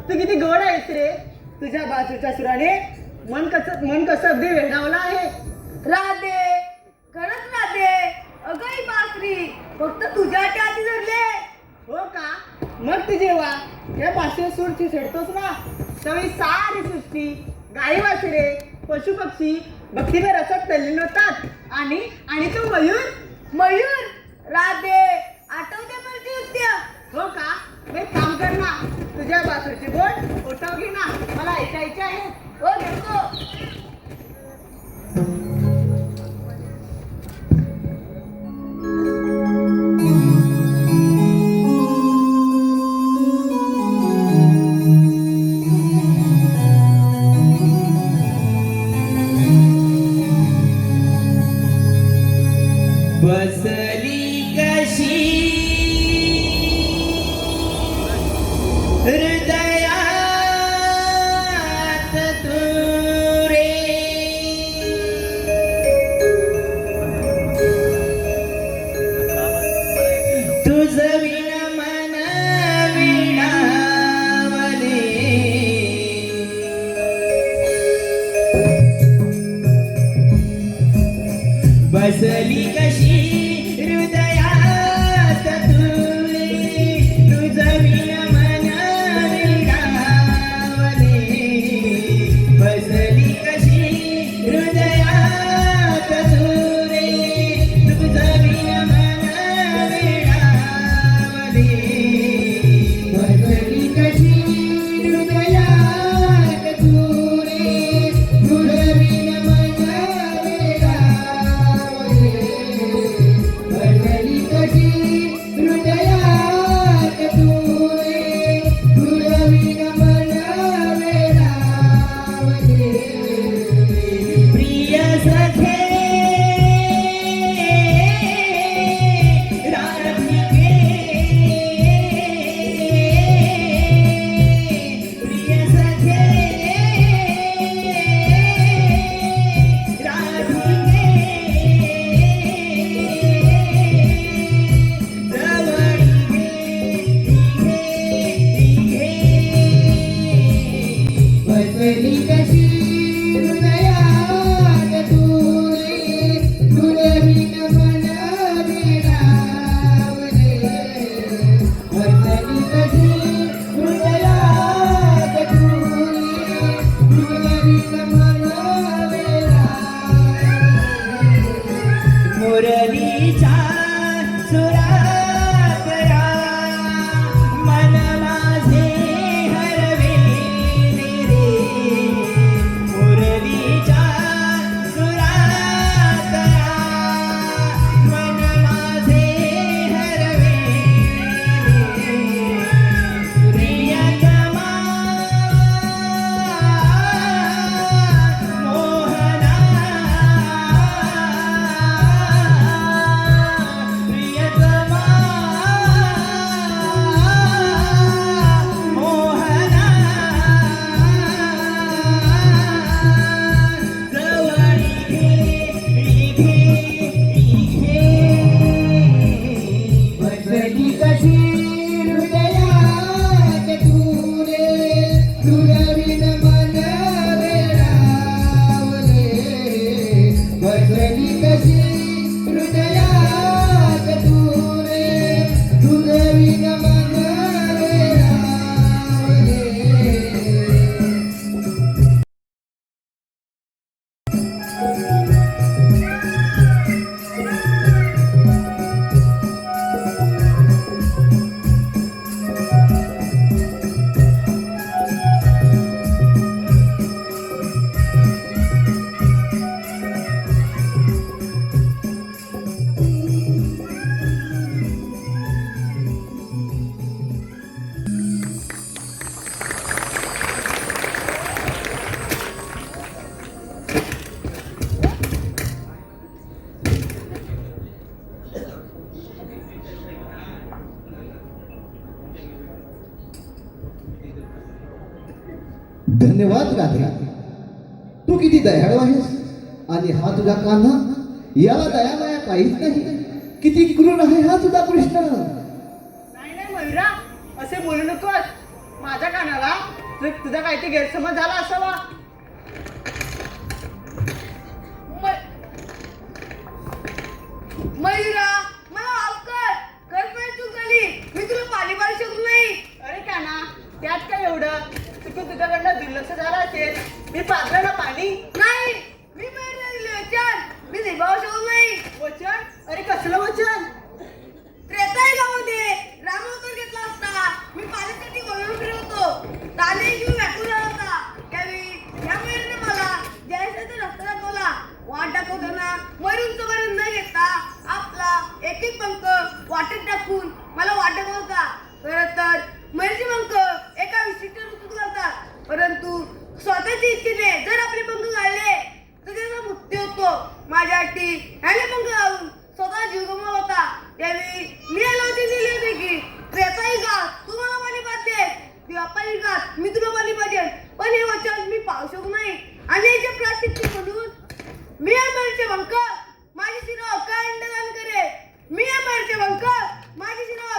तू किती गोड आहेस रे. तुझ्या बाजूच्या सुराने मन कसं अगदी वेडावलं आहे. राधे, खरंच राधे. अगं ही बासरी फक्त तुझ्या हाती धरले. हो का? मग तू जेव्हा या बासरी सूर चिसडतोस ना तेव्हा ही सारी सृष्टी, गाई वासरे, पशु पक्षी भक्तीने रसत तल्लीन होतात. आणि तो मयूर, राधे, आठवते मला ती नृत्य. हो का? मग एक काम कर ना, तुझ्या बासरीची बोट ओटाव घे ना, मला ऐकायचे आहे. हो घेतो. बसली कशी हृदयात तू रे, तुझं विण मन विणावले. बसली कशी हृदयात तू रे, तुझं विण मन विणावले. बसली कशी हृदयात तू रे, तुझं विण मन विणावले. बसली कशी हृदयात तू रे, तुझं विण मन बसली कशी हृदयात तू रे, तुझं विण मन वेडावले. प्रिय सखे राधिके, प्रिय सखे राधिके, बसली कशी हृदयात तू रे, तुझं विण मन वेडावले. बसली कशी हृदयात तू रे, तुझं विण मन वेडावले. मुरलीच्या सुरात या मन माझे हरवेले रे. मुरलीच्या सुरात या मन माझे हरवेले. प्रियतमा मोहना, प्रियतमा मोहना, जवळी घे. बसली कशी हृदयात तू रे, तुझं विण मन वेडावले. बसली कशी हृदयात तू रे, तुझं विण मन वेडावले. धन्यवाद राधे, तू किती दयाळू आहेस. आणि हा तुझा कान्हा, याला दयामाया काहीच नाही. किती क्रूर आहे हा तुझा कृष्ण. नाही नाही मयुरा, असे बोलू नकोस. माझ्या कानाला तुझा काहीतरी गैरसमज झाला असावा. मयुरा मला माफ कर. खरंच चूक झाली. मी तुला पाणी पाजू शकलो नाही. अरे का ना, त्यात काय एवढं? चुकून तुझ्याकडनं दुर्लक्ष झालं असेल. मी पाजलं ना पाणी. नाही, मी मयुरला दिले वचन. मी निभावू शकलो नाही. वचन? अरे कसलं वचन? त्रेतायुगामध्ये राम अवतार घेतला असता. मी पाण्यासाठी वळून फिरवतो. ताने जीव व्याकुळ झाला होता. त्यावेळी या मयुरने मला जयसाचा रस्ता दाखवला. वाट दाखवताना मयूरचं वरण न घेता आपला एक एक पंख वाटेत टाकून मला वाट दाखवत होता. खरं तर मयूरचे पंख एका विशिष्ट ऋतूत घालतात. परंतु स्वतःच्या इच्छेने जर आपले पंख गाळले तर त्याचा मृत्यू होतो. माझ्या अटी ह्याने पंख घालून स्वतः जीव गमावला होता. त्यावेळी मी याला वचन दिले होते की त्रेतायुगात तू मला पाणी पाजते, द्वापारयुगात मी तुला पाणी पाजेन. पण हे वचन मी पाळू शकू नाही. आणि याचे प्रायश्चित्त म्हणून मी या मयूरचे पंख माझी शिरा अकांड दान करे. मी या मयूरचे पंख माझी शिरा